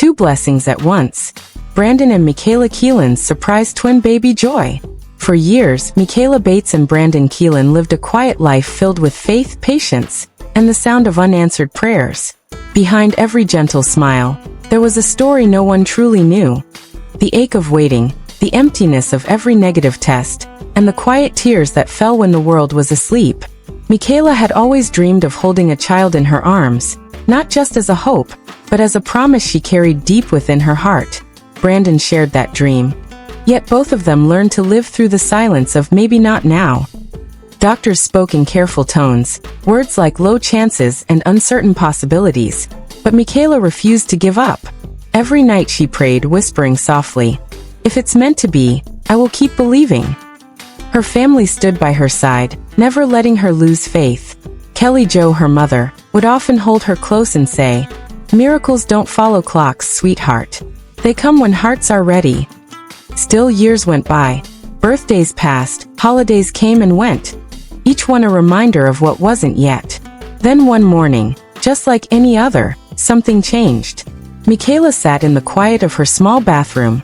Two blessings at once. Brandon and Michaela Keilen's surprise twin baby joy. For years, Michaela Bates and Brandon Keilen lived a quiet life filled with faith, patience, and the sound of unanswered prayers. Behind every gentle smile, there was a story no one truly knew. The ache of waiting, the emptiness of every negative test, and the quiet tears that fell when the world was asleep. Michaela had always dreamed of holding a child in her arms, not just as a hope, but as a promise she carried deep within her heart. Brandon shared that dream. Yet both of them learned to live through the silence of maybe not now. Doctors spoke in careful tones, words like low chances and uncertain possibilities, but Michaela refused to give up. Every night she prayed, whispering softly, "If it's meant to be, I will keep believing." Her family stood by her side, never letting her lose faith. Kelly Jo, her mother, would often hold her close and say, "Miracles don't follow clocks, sweetheart. They come when hearts are ready." Still, years went by. Birthdays passed, holidays came and went, each one a reminder of what wasn't yet. Then one morning, just like any other, something changed. Michaela sat in the quiet of her small bathroom,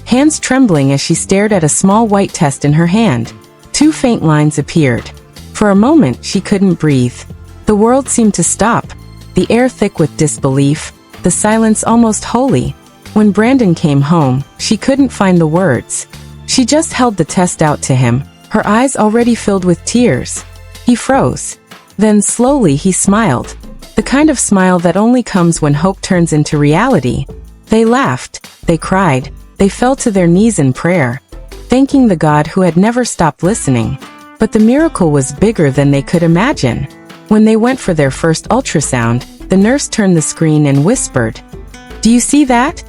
hands trembling as she stared at a small white test in her hand. Two faint lines appeared. For a moment, she couldn't breathe. The world seemed to stop, the air thick with disbelief, the silence almost holy. When Brandon came home, she couldn't find the words. She just held the test out to him, her eyes already filled with tears. He froze. Then slowly he smiled. The kind of smile that only comes when hope turns into reality. They laughed, they cried, they fell to their knees in prayer, thanking the God who had never stopped listening. But the miracle was bigger than they could imagine. When they went for their first ultrasound, the nurse turned the screen and whispered, "Do you see that?"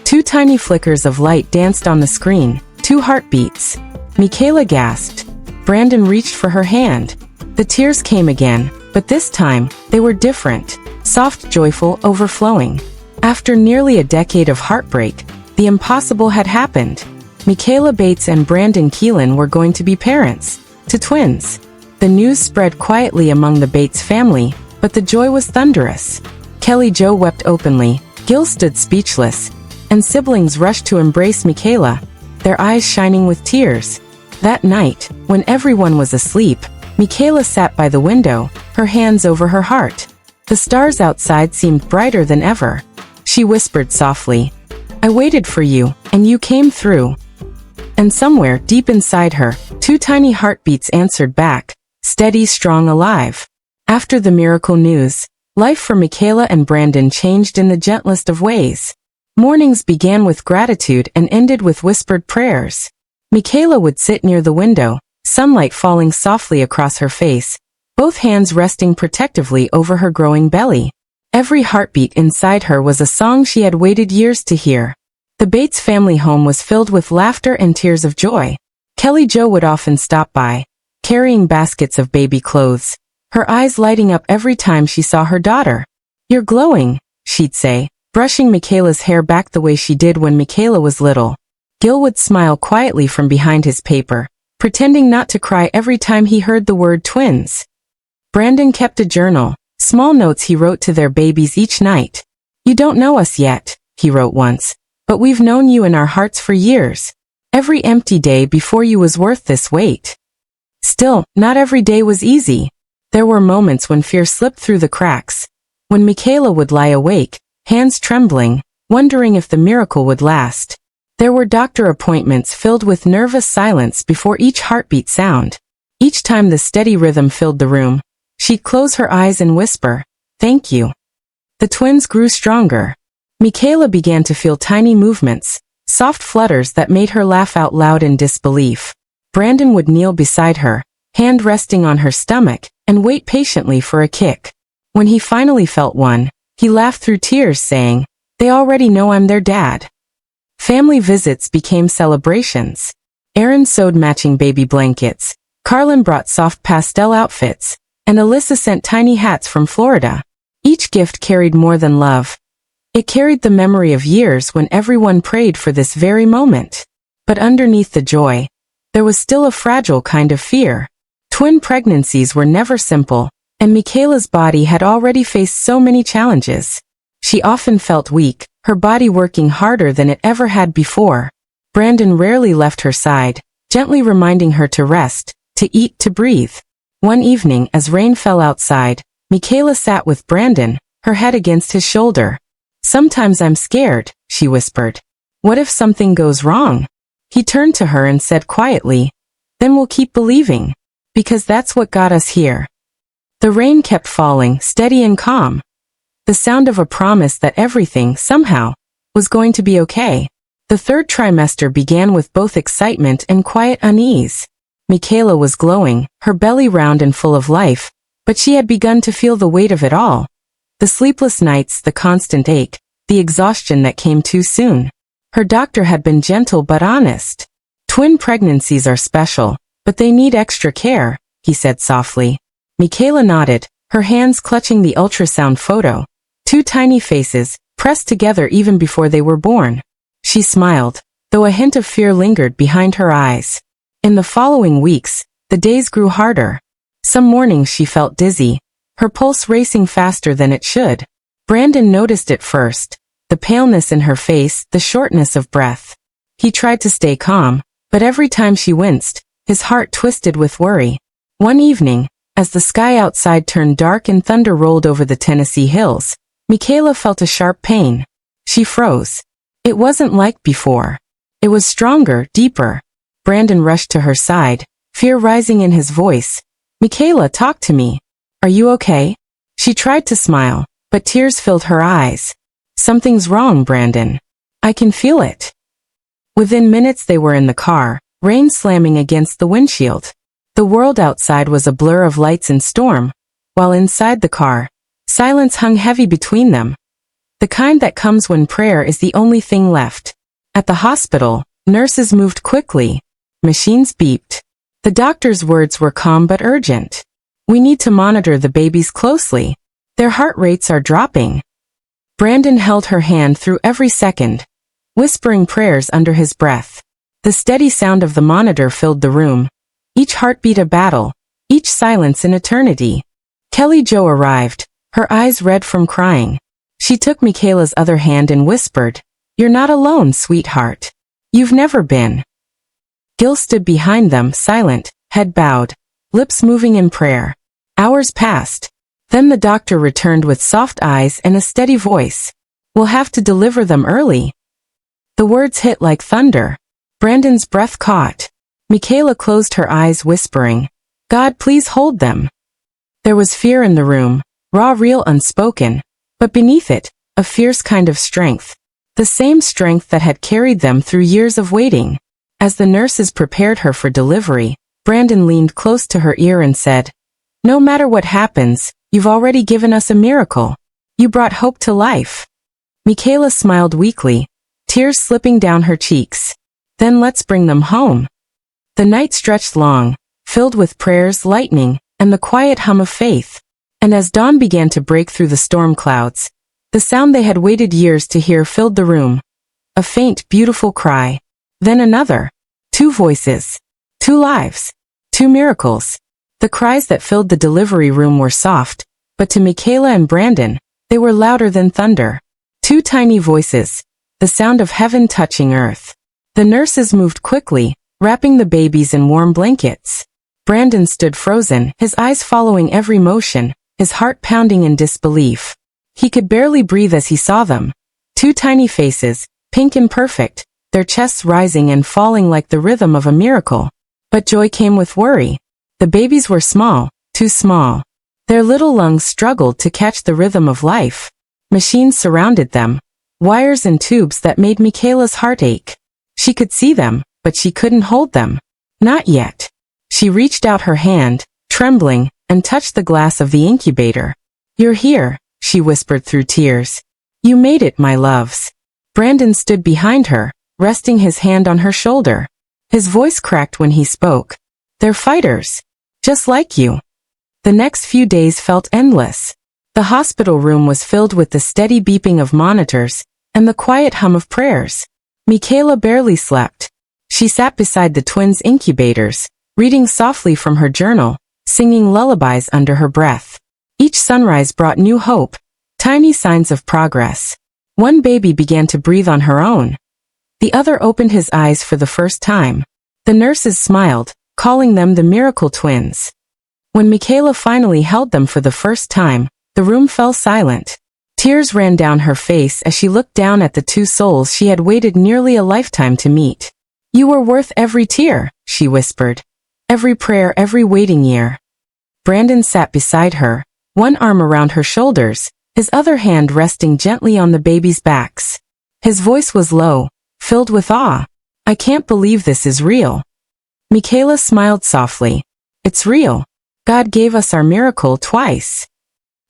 Two tiny flickers of light danced on the screen, two heartbeats. Michaela gasped. Brandon reached for her hand. The tears came again, but this time, they were different, soft, joyful, overflowing. After nearly a decade of heartbreak, the impossible had happened. Michaela Bates and Brandon Keilen were going to be parents, to twins. The news spread quietly among the Bates family, but the joy was thunderous. Kelly Jo wept openly, Gil stood speechless, and siblings rushed to embrace Michaela, their eyes shining with tears. That night, when everyone was asleep, Michaela sat by the window, her hands over her heart. The stars outside seemed brighter than ever. She whispered softly, "I waited for you, and you came through." And somewhere deep inside her, two tiny heartbeats answered back, steady, strong, alive. After the miracle news, life for Michaela and Brandon changed in the gentlest of ways. Mornings began with gratitude and ended with whispered prayers. Michaela would sit near the window, sunlight falling softly across her face, both hands resting protectively over her growing belly. Every heartbeat inside her was a song she had waited years to hear. The Bates family home was filled with laughter and tears of joy. Kelly Jo would often stop by, carrying baskets of baby clothes, her eyes lighting up every time she saw her daughter. "You're glowing," she'd say, brushing Michaela's hair back the way she did when Michaela was little. Gil would smile quietly from behind his paper, pretending not to cry every time he heard the word twins. Brandon kept a journal, small notes he wrote to their babies each night. "You don't know us yet," he wrote once, "but we've known you in our hearts for years. Every empty day before you was worth this wait." Still, not every day was easy. There were moments when fear slipped through the cracks, when Michaela would lie awake, hands trembling, wondering if the miracle would last. There were doctor appointments filled with nervous silence before each heartbeat sound. Each time the steady rhythm filled the room, she'd close her eyes and whisper, "Thank you." The twins grew stronger. Michaela began to feel tiny movements, soft flutters that made her laugh out loud in disbelief. Brandon would kneel beside her, hand resting on her stomach, and wait patiently for a kick. When he finally felt one, he laughed through tears, saying, "They already know I'm their dad." Family visits became celebrations. Aaron sewed matching baby blankets, Carlin brought soft pastel outfits, and Alyssa sent tiny hats from Florida. Each gift carried more than love. It carried the memory of years when everyone prayed for this very moment. But underneath the joy, there was still a fragile kind of fear. Twin pregnancies were never simple, and Michaela's body had already faced so many challenges. She often felt weak, her body working harder than it ever had before. Brandon rarely left her side, gently reminding her to rest, to eat, to breathe. One evening, as rain fell outside, Michaela sat with Brandon, her head against his shoulder. "Sometimes I'm scared," she whispered. "What if something goes wrong?" He turned to her and said quietly, "Then we'll keep believing. Because that's what got us here." The rain kept falling, steady and calm. The sound of a promise that everything, somehow, was going to be okay. The third trimester began with both excitement and quiet unease. Michaela was glowing, her belly round and full of life, but she had begun to feel the weight of it all. The sleepless nights, the constant ache, the exhaustion that came too soon. Her doctor had been gentle but honest. "Twin pregnancies are special, but they need extra care," he said softly. Michaela nodded, her hands clutching the ultrasound photo. Two tiny faces, pressed together even before they were born. She smiled, though a hint of fear lingered behind her eyes. In the following weeks, the days grew harder. Some mornings she felt dizzy, her pulse racing faster than it should. Brandon noticed it first, the paleness in her face, the shortness of breath. He tried to stay calm, but every time she winced, his heart twisted with worry. One evening, as the sky outside turned dark and thunder rolled over the Tennessee hills, Michaela felt a sharp pain. She froze. It wasn't like before. It was stronger, deeper. Brandon rushed to her side, fear rising in his voice. "Michaela, talk to me. Are you okay?" She tried to smile, but tears filled her eyes. "Something's wrong, Brandon. I can feel it." Within minutes they were in the car, rain slamming against the windshield. The world outside was a blur of lights and storm, while inside the car, silence hung heavy between them. The kind that comes when prayer is the only thing left. At the hospital, nurses moved quickly. Machines beeped. The doctor's words were calm but urgent. "We need to monitor the babies closely. Their heart rates are dropping." Brandon held her hand through every second, whispering prayers under his breath. The steady sound of the monitor filled the room. Each heartbeat a battle, each silence an eternity. Kelly Jo arrived, her eyes red from crying. She took Michaela's other hand and whispered, "You're not alone, sweetheart. You've never been." Gil stood behind them, silent, head bowed, lips moving in prayer. Hours passed. Then the doctor returned with soft eyes and a steady voice. "We'll have to deliver them early." The words hit like thunder. Brandon's breath caught. Michaela closed her eyes, whispering, "God, please hold them." There was fear in the room, raw, real, unspoken, but beneath it, a fierce kind of strength. The same strength that had carried them through years of waiting. As the nurses prepared her for delivery, Brandon leaned close to her ear and said, "No matter what happens, you've already given us a miracle. You brought hope to life." Michaela smiled weakly, tears slipping down her cheeks. "Then let's bring them home." The night stretched long, filled with prayers, lightning, and the quiet hum of faith. And as dawn began to break through the storm clouds, the sound they had waited years to hear filled the room. A faint, beautiful cry. Then another. Two voices. Two lives. Two miracles. The cries that filled the delivery room were soft, but to Michaela and Brandon, they were louder than thunder. Two tiny voices. The sound of heaven touching earth. The nurses moved quickly, wrapping the babies in warm blankets. Brandon stood frozen, his eyes following every motion, his heart pounding in disbelief. He could barely breathe as he saw them. Two tiny faces, pink and perfect, their chests rising and falling like the rhythm of a miracle. But joy came with worry. The babies were small, too small. Their little lungs struggled to catch the rhythm of life. Machines surrounded them, wires and tubes that made Michaela's heart ache. She could see them, but she couldn't hold them. Not yet. She reached out her hand, trembling, and touched the glass of the incubator. "You're here," she whispered through tears. "You made it, my loves." Brandon stood behind her, resting his hand on her shoulder. His voice cracked when he spoke. "They're fighters. Just like you." The next few days felt endless. The hospital room was filled with the steady beeping of monitors and the quiet hum of prayers. Michaela barely slept. She sat beside the twins' incubators, reading softly from her journal, singing lullabies under her breath. Each sunrise brought new hope, tiny signs of progress. One baby began to breathe on her own. The other opened his eyes for the first time. The nurses smiled, calling them the miracle twins. When Michaela finally held them for the first time, the room fell silent. Tears ran down her face as she looked down at the two souls she had waited nearly a lifetime to meet. "You were worth every tear," she whispered. "Every prayer, every waiting year." Brandon sat beside her, one arm around her shoulders, his other hand resting gently on the babies' backs. His voice was low, filled with awe. "I can't believe this is real." Michaela smiled softly. "It's real. God gave us our miracle twice."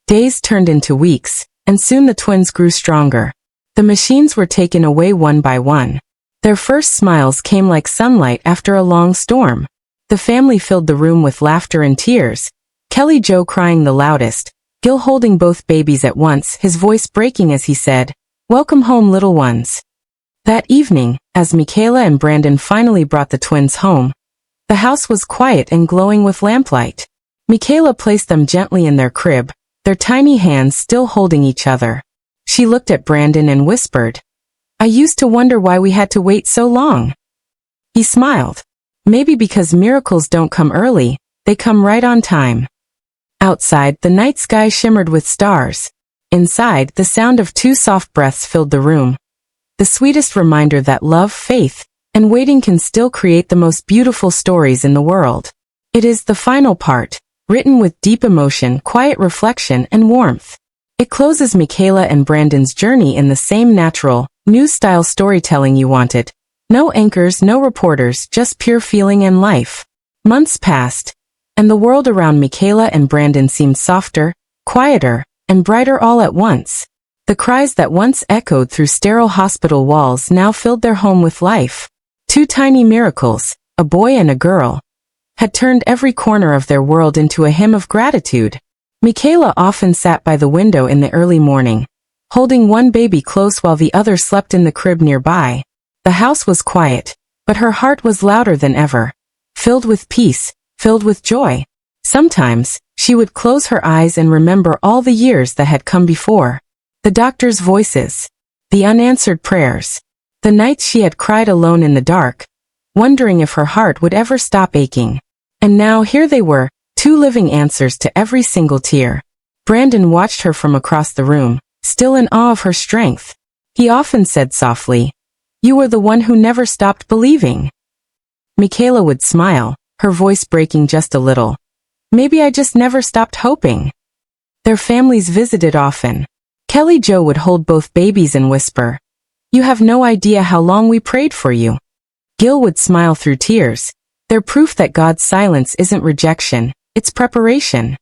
Days turned into weeks, and soon the twins grew stronger. The machines were taken away one by one. Their first smiles came like sunlight after a long storm. The family filled the room with laughter and tears, Kelly Joe crying the loudest, Gil holding both babies at once, his voice breaking as he said, "Welcome home, little ones." That evening, as Michaela and Brandon finally brought the twins home, the house was quiet and glowing with lamplight. Michaela placed them gently in their crib, their tiny hands still holding each other. She looked at Brandon and whispered, "I used to wonder why we had to wait so long." He smiled. "Maybe because miracles don't come early, they come right on time." Outside, the night sky shimmered with stars. Inside, the sound of two soft breaths filled the room. The sweetest reminder that love, faith, and waiting can still create the most beautiful stories in the world. It is the final part, written with deep emotion, quiet reflection, and warmth. It closes Michaela and Brandon's journey in the same natural, new-style storytelling you wanted. No anchors, no reporters, just pure feeling and life. Months passed, and the world around Michaela and Brandon seemed softer, quieter, and brighter all at once. The cries that once echoed through sterile hospital walls now filled their home with life. Two tiny miracles, a boy and a girl, had turned every corner of their world into a hymn of gratitude. Michaela often sat by the window in the early morning, holding one baby close while the other slept in the crib nearby. The house was quiet, but her heart was louder than ever, filled with peace, filled with joy. Sometimes, she would close her eyes and remember all the years that had come before. The doctor's voices, the unanswered prayers, the nights she had cried alone in the dark, wondering if her heart would ever stop aching. And now here they were, two living answers to every single tear. Brandon watched her from across the room, still in awe of her strength. He often said softly, "You were the one who never stopped believing." Michaela would smile, her voice breaking just a little. "Maybe I just never stopped hoping." Their families visited often. Kelly Joe would hold both babies and whisper, "You have no idea how long we prayed for you." Gil would smile through tears. They're proof that God's silence isn't rejection, it's preparation.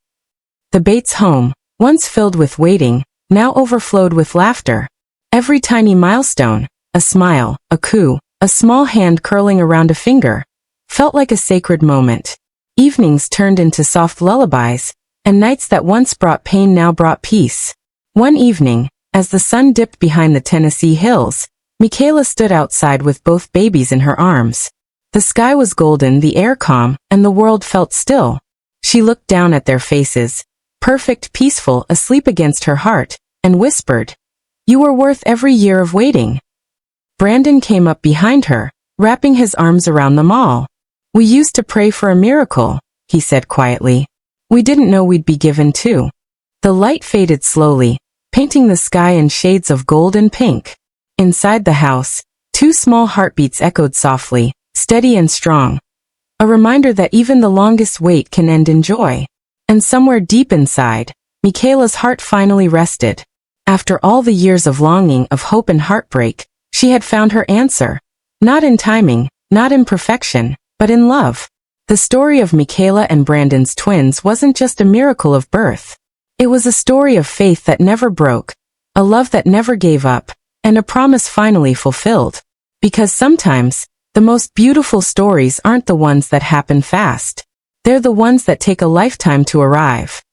The Bates home, once filled with waiting, now overflowed with laughter. Every tiny milestone, a smile, a coo, a small hand curling around a finger, felt like a sacred moment. Evenings turned into soft lullabies, and nights that once brought pain now brought peace. One evening, as the sun dipped behind the Tennessee hills, Michaela stood outside with both babies in her arms. The sky was golden, the air calm, and the world felt still. She looked down at their faces, perfect, peaceful, asleep against her heart, and whispered, "You were worth every year of waiting." Brandon came up behind her, wrapping his arms around them all. "We used to pray for a miracle," he said quietly. "We didn't know we'd be given two." The light faded slowly, painting the sky in shades of gold and pink. Inside the house, two small heartbeats echoed softly, steady and strong. A reminder that even the longest wait can end in joy. And somewhere deep inside, Michaela's heart finally rested. After all the years of longing, of hope and heartbreak, she had found her answer. Not in timing, not in perfection, but in love. The story of Michaela and Brandon's twins wasn't just a miracle of birth. It was a story of faith that never broke, a love that never gave up, and a promise finally fulfilled. Because sometimes, the most beautiful stories aren't the ones that happen fast. They're the ones that take a lifetime to arrive.